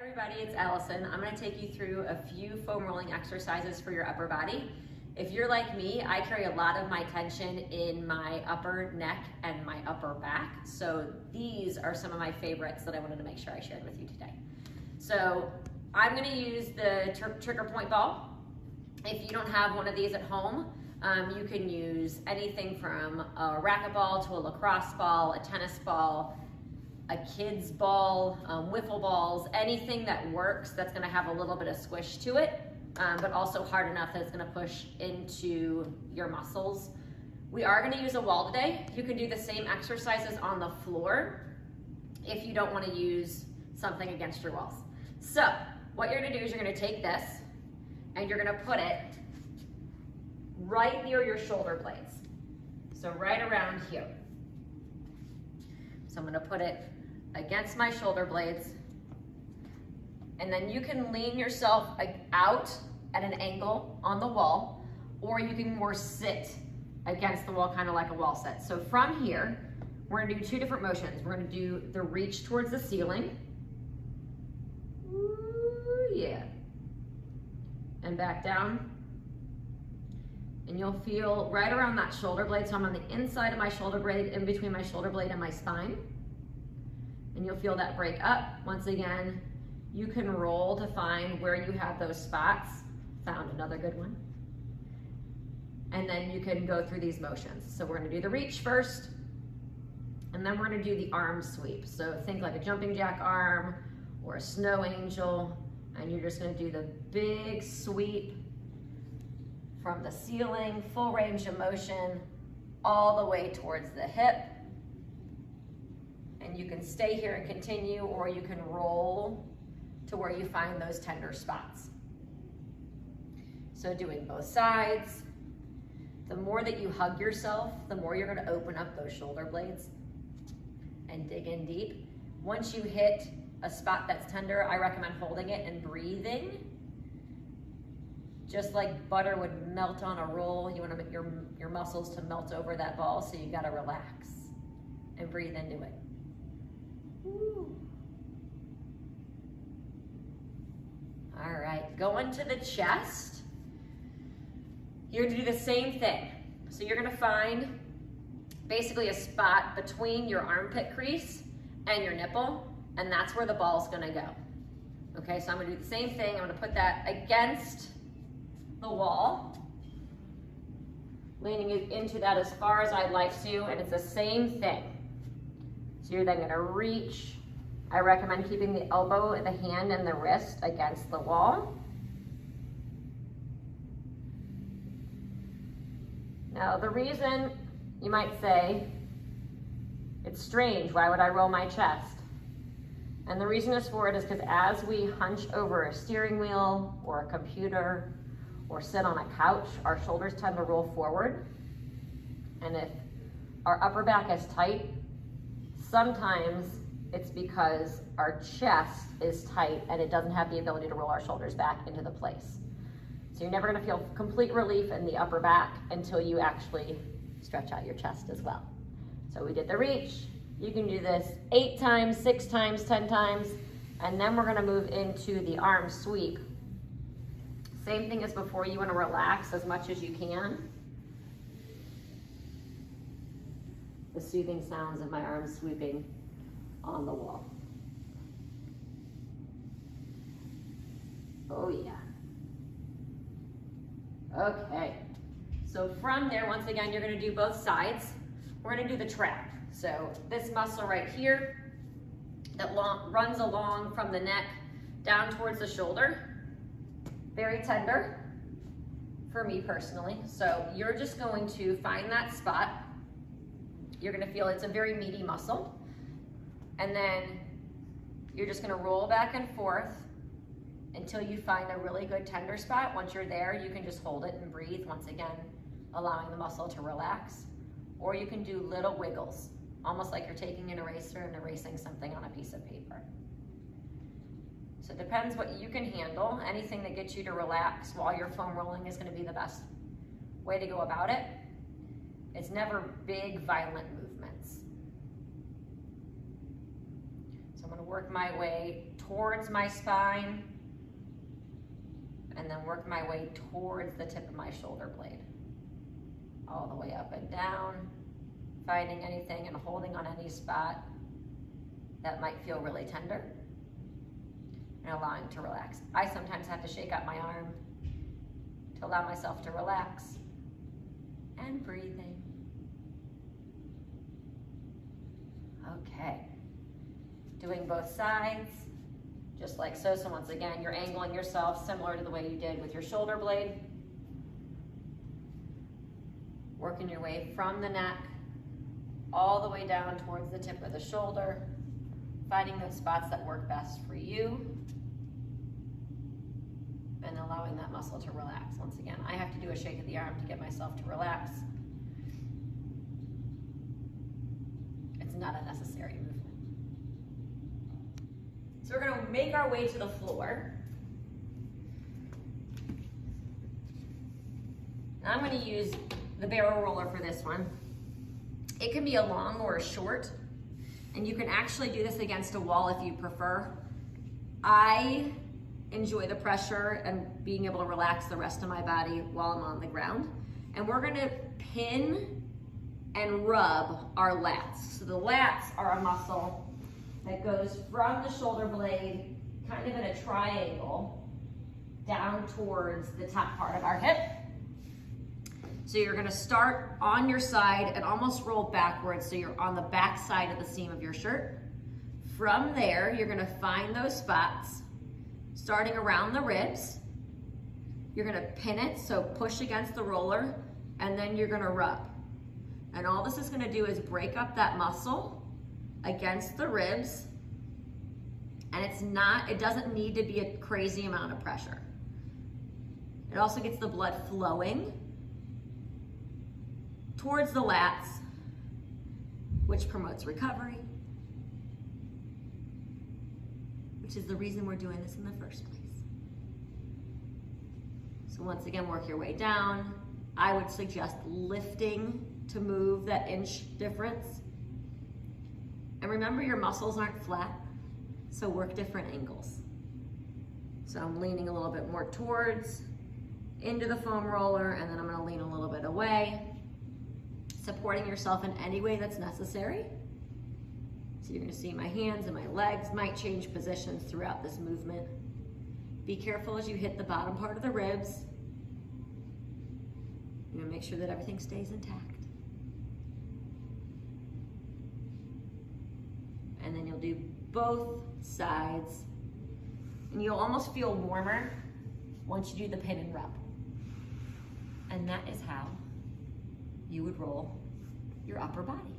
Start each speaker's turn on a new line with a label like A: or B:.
A: Everybody, it's Allison. I'm going to take you through a few foam rolling exercises for your upper body. If you're like me, I carry a lot of my tension in my upper neck and my upper back. So these are some of my favorites that I wanted to make sure I shared with you today. So I'm going to use the trigger point ball. If you don't have one of these at home, you can use anything from a racquetball to a lacrosse ball, a tennis ball, a kid's ball, wiffle balls, anything that works that's gonna have a little bit of squish to it, but also hard enough that it's gonna push into your muscles. We are gonna use a wall today. You can do the same exercises on the floor if you don't wanna use something against your walls. So what you're gonna do is you're gonna take this and you're gonna put it right near your shoulder blades. So right around here. So I'm gonna put it against my shoulder blades, and then you can lean yourself out at an angle on the wall, or you can more sit against the wall, kind of like a wall sit. So from here, we're gonna do two different motions. We're gonna do the reach towards the ceiling. Ooh, yeah. And back down. And you'll feel right around that shoulder blade. So I'm on the inside of my shoulder blade, in between my shoulder blade and my spine. And you'll feel that break up. Once again, you can roll to find where you have those spots. Found another good one. And then you can go through these motions. So we're gonna do the reach first, and then we're gonna do the arm sweep. So think like a jumping jack arm or a snow angel, and you're just gonna do the big sweep from the ceiling, full range of motion, all the way towards the hip. And you can stay here and continue, or you can roll to where you find those tender spots. So doing both sides. The more that you hug yourself, the more you're gonna open up those shoulder blades and dig in deep. Once you hit a spot that's tender, I recommend holding it and breathing. Just like butter would melt on a roll, you want your muscles to melt over that ball, so you gotta relax and breathe into it. Woo. All right, going to the chest. You're gonna do the same thing. So you're gonna find basically a spot between your armpit crease and your nipple, and that's where the ball's gonna go. Okay, so I'm gonna do the same thing. I'm gonna put that against the wall, leaning it into that as far as I'd like to, and it's the same thing. So you're then gonna reach. I recommend keeping the elbow, the hand, and the wrist against the wall. Now the reason, you might say, it's strange, why would I roll my chest? And the reason is for it is because as we hunch over a steering wheel or a computer or sit on a couch, our shoulders tend to roll forward. And if our upper back is tight, sometimes it's because our chest is tight and it doesn't have the ability to roll our shoulders back into the place. So you're never gonna feel complete relief in the upper back until you actually stretch out your chest as well. So we did the reach. You can do this 8 times, 6 times, 10 times, and then we're gonna move into the arm sweep. Same thing as before, you wanna relax as much as you can. The soothing sounds of my arms sweeping on the wall. Oh yeah. Okay, so from there, once again, you're gonna do both sides. We're gonna do the trap. So this muscle right here that runs along from the neck down towards the shoulder. Very tender for me personally. So you're just going to find that spot. You're gonna feel it's a very meaty muscle. And then you're just gonna roll back and forth until you find a really good tender spot. Once you're there, you can just hold it and breathe, once again, allowing the muscle to relax. Or you can do little wiggles, almost like you're taking an eraser and erasing something on a piece of paper. So it depends what you can handle. Anything that gets you to relax while you're foam rolling is gonna be the best way to go about it. It's never big, violent movements. So I'm gonna work my way towards my spine and then work my way towards the tip of my shoulder blade. All the way up and down, finding anything and holding on any spot that might feel really tender and allowing to relax. I sometimes have to shake out my arm to allow myself to relax and breathing. Okay, doing both sides, just like so. So once again, you're angling yourself similar to the way you did with your shoulder blade. Working your way from the neck all the way down towards the tip of the shoulder, finding those spots that work best for you, and allowing that muscle to relax. Once again, I have to do a shake of the arm to get myself to relax. It's not a necessary movement. So we're gonna make our way to the floor. Now I'm gonna use the barrel roller for this one. It can be a long or a short, and you can actually do this against a wall if you prefer. I enjoy the pressure and being able to relax the rest of my body while I'm on the ground. And we're gonna pin and rub our lats. So the lats are a muscle that goes from the shoulder blade, kind of in a triangle, down towards the top part of our hip. So you're gonna start on your side and almost roll backwards so you're on the back side of the seam of your shirt. From there, you're gonna find those spots, starting around the ribs. You're gonna pin it, so push against the roller, and then you're gonna rub. And all this is gonna do is break up that muscle against the ribs, and it doesn't need to be a crazy amount of pressure. It also gets the blood flowing towards the lats, which promotes recovery, which is the reason we're doing this in the first place. So once again, work your way down. I would suggest lifting to move that inch difference. And remember, your muscles aren't flat, so work different angles. So I'm leaning a little bit more towards, into the foam roller, and then I'm gonna lean a little bit away, supporting yourself in any way that's necessary. So you're gonna see my hands and my legs might change positions throughout this movement. Be careful as you hit the bottom part of the ribs. You're gonna make sure that everything stays intact. And then you'll do both sides. And you'll almost feel warmer once you do the pin and rub. And that is how you would roll your upper body.